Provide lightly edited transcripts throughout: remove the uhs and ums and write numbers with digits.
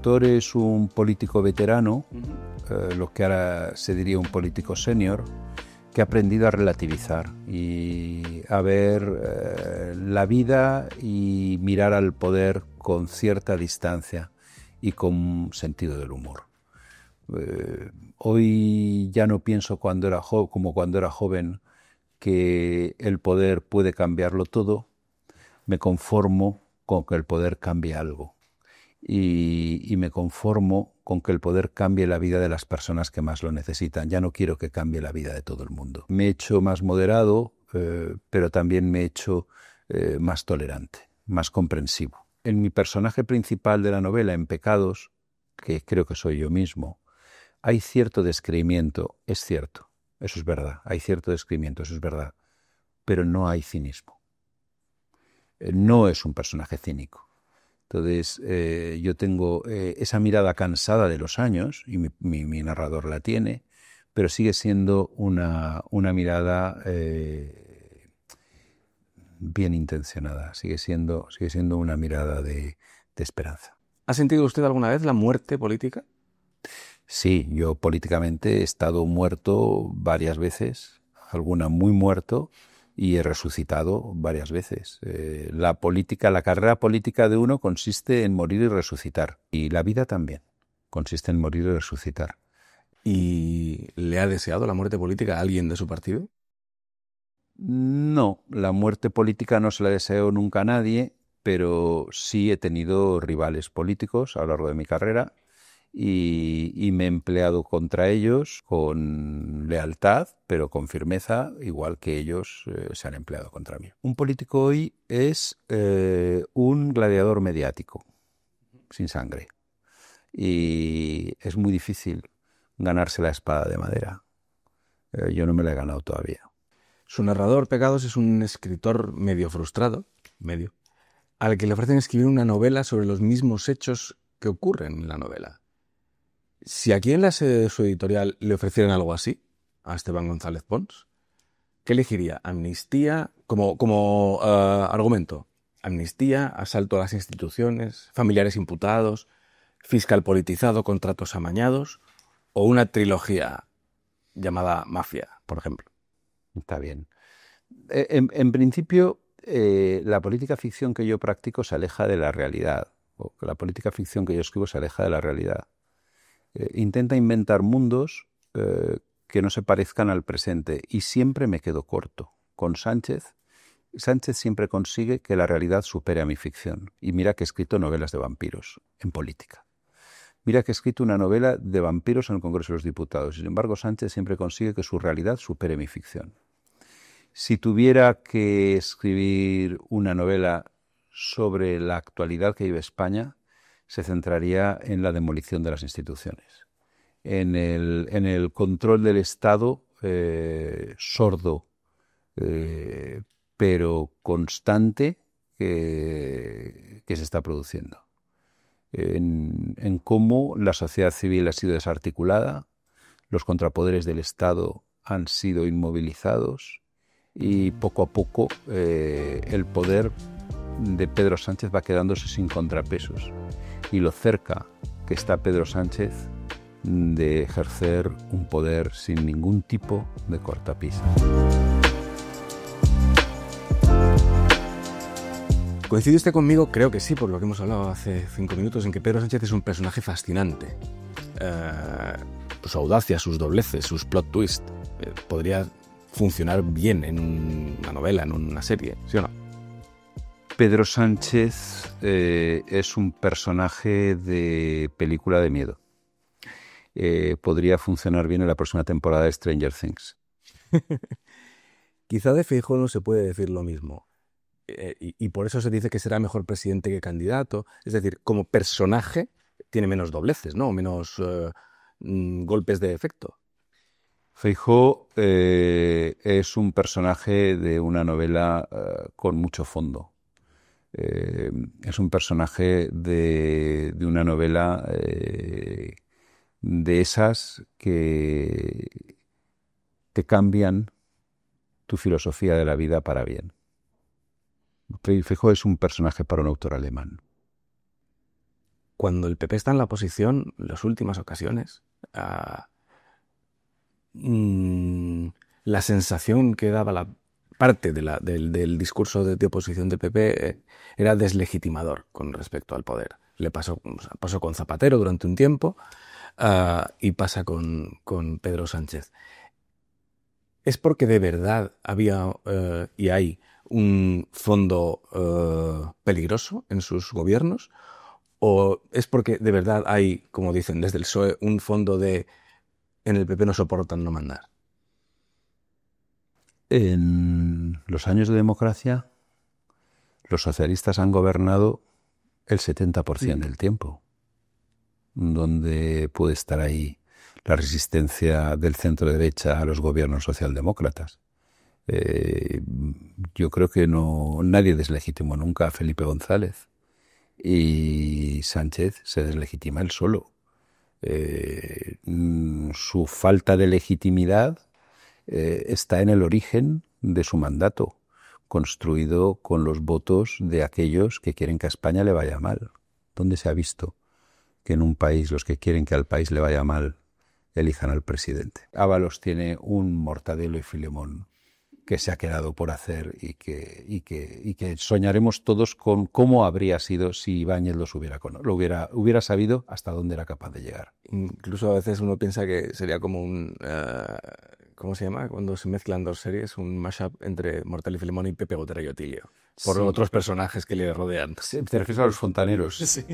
autor es un político veterano, lo que ahora se diría un político senior, que ha aprendido a relativizar y a ver la vida y mirar al poder con cierta distancia y con sentido del humor. Hoy ya no pienso como cuando era joven que el poder puede cambiarlo todo. Me conformo con que el poder cambie algo y me conformo con que el poder cambie la vida de las personas que más lo necesitan. Ya no quiero que cambie la vida de todo el mundo. Me he hecho más moderado, pero también me he hecho más tolerante, más comprensivo. En mi personaje principal de la novela, en Pecados, que creo que soy yo mismo, hay cierto descreimiento, es cierto, eso es verdad, hay cierto descreimiento, eso es verdad, pero no hay cinismo. No es un personaje cínico. Entonces, yo tengo esa mirada cansada de los años, y mi narrador la tiene, pero sigue siendo una mirada bien intencionada, sigue siendo una mirada de esperanza. ¿Ha sentido usted alguna vez la muerte política? Sí, yo políticamente he estado muerto varias veces, alguna muy muerto, y he resucitado varias veces. La carrera política de uno consiste en morir y resucitar, y la vida también consiste en morir y resucitar. ¿Y le ha deseado la muerte política a alguien de su partido? No, la muerte política no se la deseo nunca a nadie, pero sí he tenido rivales políticos a lo largo de mi carrera, y me he empleado contra ellos con lealtad, pero con firmeza, igual que ellos se han empleado contra mí. Un político hoy es un gladiador mediático, sin sangre, y es muy difícil ganarse la espada de madera. Yo no me la he ganado todavía. Su narrador, Pecados, es un escritor medio frustrado, al que le ofrecen escribir una novela sobre los mismos hechos que ocurren en la novela. Si aquí en la sede de su editorial le ofrecieran algo así a Esteban González Pons, ¿qué elegiría? Amnistía como argumento. Amnistía, asalto a las instituciones, familiares imputados, fiscal politizado, contratos amañados, o una trilogía llamada Mafia, por ejemplo. Está bien. En principio, la política ficción que yo practico se aleja de la realidad, o que la política ficción que yo escribo se aleja de la realidad. Intenta inventar mundos que no se parezcan al presente, y siempre me quedo corto. Con Sánchez siempre consigue que la realidad supere a mi ficción. Y mira que he escrito novelas de vampiros en política. Mira que he escrito una novela de vampiros en el Congreso de los Diputados. Sin embargo, Sánchez siempre consigue que su realidad supere mi ficción. Si tuviera que escribir una novela sobre la actualidad que vive España, se centraría en la demolición de las instituciones, en el control del Estado sordo, pero constante, que se está produciendo, en cómo la sociedad civil ha sido desarticulada, los contrapoderes del Estado han sido inmovilizados, y poco a poco el poder de Pedro Sánchez va quedándose sin contrapesos, y lo cerca que está Pedro Sánchez de ejercer un poder sin ningún tipo de cortapisa. ¿Coincide usted conmigo? Creo que sí, por lo que hemos hablado hace 5 minutos, en que Pedro Sánchez es un personaje fascinante. Su audacia, sus dobleces, sus plot twists, podría funcionar bien en una novela, en una serie, ¿sí o no? Pedro Sánchez es un personaje de película de miedo. Podría funcionar bien en la próxima temporada de Stranger Things. Quizá de Feijóo no se puede decir lo mismo. Y por eso se dice que será mejor presidente que candidato. Es decir, como personaje tiene menos dobleces, ¿no? Menos golpes de efecto. Feijóo es un personaje de una novela con mucho fondo. Es un personaje de una novela de esas que te cambian tu filosofía de la vida para bien. Feijóo es un personaje para un autor alemán. cuando el PP está en la oposición, en las últimas ocasiones, la sensación que daba la parte del discurso de oposición del PP era deslegitimador con respecto al poder. Pasó con Zapatero durante un tiempo y pasa con Pedro Sánchez. ¿Es porque de verdad había y hay un fondo peligroso en sus gobiernos? ¿O es porque de verdad hay, como dicen desde el PSOE, un fondo en el PP no soportan no mandar? En los años de democracia, los socialistas han gobernado el 70% del tiempo, donde puede estar ahí la resistencia del centro derecha a los gobiernos socialdemócratas. Yo creo que nadie deslegitimó nunca a Felipe González, y Sánchez se deslegitima él solo. Su falta de legitimidad está en el origen de su mandato, construido con los votos de aquellos que quieren que a España le vaya mal. ¿Dónde se ha visto que en un país los que quieren que al país le vaya mal elijan al presidente? Ábalos tiene un Mortadelo y Filemón que se ha quedado por hacer y que soñaremos todos con cómo habría sido si Ibáñez hubiera sabido hasta dónde era capaz de llegar. Incluso a veces uno piensa que sería como un... ¿cómo se llama? Cuando se mezclan dos series, un mashup entre Mortadelo y Filemón y Pepe Gotera y Otilio, por otros personajes que le rodean. Sí, te refieres a los fontaneros. Sí.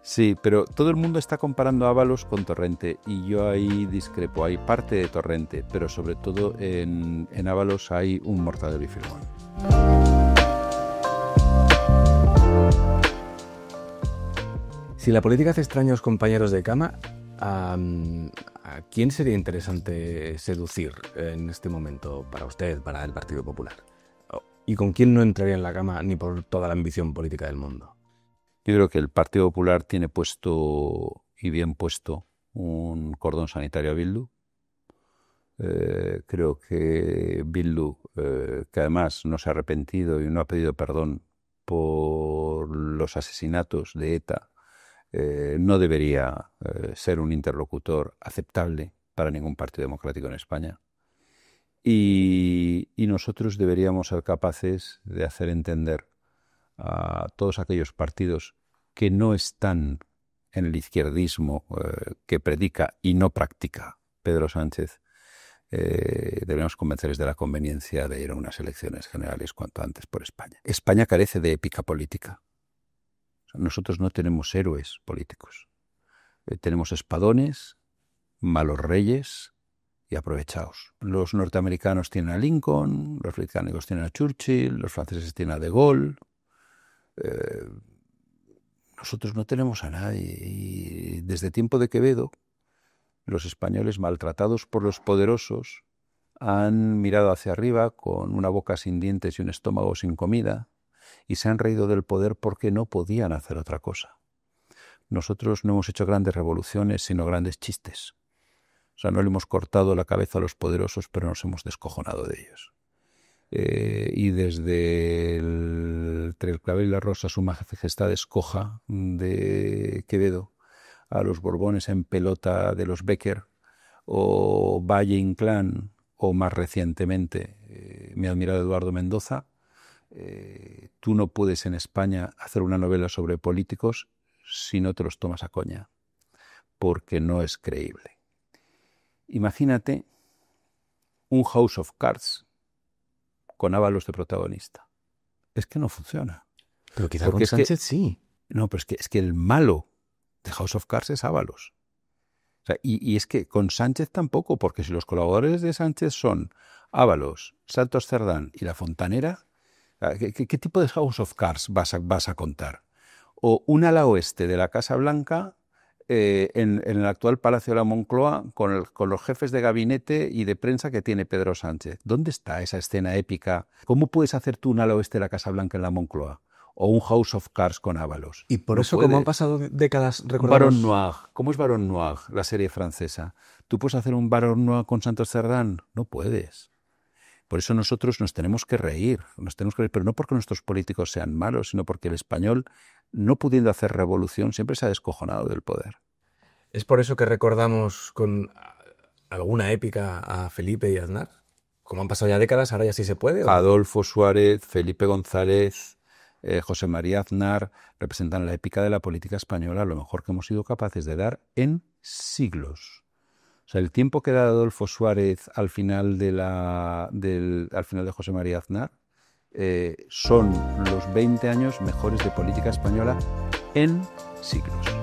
Sí, pero todo el mundo está comparando Ábalos con Torrente y yo ahí discrepo. Hay parte de Torrente, pero sobre todo en Ábalos hay un Mortadelo y Filemón. Si la política hace extraños compañeros de cama, ¿a quién sería interesante seducir en este momento para usted, para el Partido Popular? ¿Y con quién no entraría en la cama ni por toda la ambición política del mundo? Yo creo que el Partido Popular tiene puesto, y bien puesto, un cordón sanitario a Bildu. Creo que Bildu, que además no se ha arrepentido y no ha pedido perdón por los asesinatos de ETA, no debería ser un interlocutor aceptable para ningún partido democrático en España. Y nosotros deberíamos ser capaces de hacer entender a todos aquellos partidos que no están en el izquierdismo que predica y no practica Pedro Sánchez, deberíamos convencerles de la conveniencia de ir a unas elecciones generales cuanto antes por España. España carece de épica política. Nosotros no tenemos héroes políticos. Tenemos espadones, malos reyes y aprovechados. Los norteamericanos tienen a Lincoln, los británicos tienen a Churchill, los franceses tienen a De Gaulle. Nosotros no tenemos a nadie. Y desde tiempo de Quevedo, los españoles, maltratados por los poderosos, han mirado hacia arriba con una boca sin dientes y un estómago sin comida, y se han reído del poder porque no podían hacer otra cosa. Nosotros no hemos hecho grandes revoluciones, sino grandes chistes. O sea, no le hemos cortado la cabeza a los poderosos, pero nos hemos descojonado de ellos. Y desde entre el clavel y la rosa, su majestad escoja de Quevedo, a los Borbones en pelota de los Bécquer, o Valle Inclán, o más recientemente mi admirado Eduardo Mendoza, tú no puedes en España hacer una novela sobre políticos si no te los tomas a coña, porque no es creíble. Imagínate un House of Cards con Ábalos de protagonista. Es que no funciona. Pero quizá con Sánchez sí. No, pero es que el malo de House of Cards es Ábalos. O sea, y es que con Sánchez tampoco, porque si los colaboradores de Sánchez son Ábalos, Santos Cerdán y La Fontanera, ¿qué tipo de House of Cards vas a contar? O un ala oeste de la Casa Blanca en el actual Palacio de la Moncloa con los jefes de gabinete y de prensa que tiene Pedro Sánchez. ¿Dónde está esa escena épica? ¿Cómo puedes hacer tú un ala oeste de la Casa Blanca en la Moncloa? O un House of Cards con Ábalos. Y por eso, como han pasado décadas, recordamos... Baron Noir. ¿Cómo es Baron Noir, la serie francesa? ¿Tú puedes hacer un Baron Noir con Santos Cerdán? No puedes. Por eso nosotros nos tenemos que reír, pero no porque nuestros políticos sean malos, sino porque el español no pudiendo hacer revolución, siempre se ha descojonado del poder. ¿Es por eso que recordamos con alguna épica a Felipe y Aznar? Como han pasado ya décadas, ahora ya sí se puede. ¿O? Adolfo Suárez, Felipe González, José María Aznar representan la épica de la política española, lo mejor que hemos sido capaces de dar en siglos. O sea, el tiempo que da Adolfo Suárez al final al final de José María Aznar son los 20 años mejores de política española en siglos.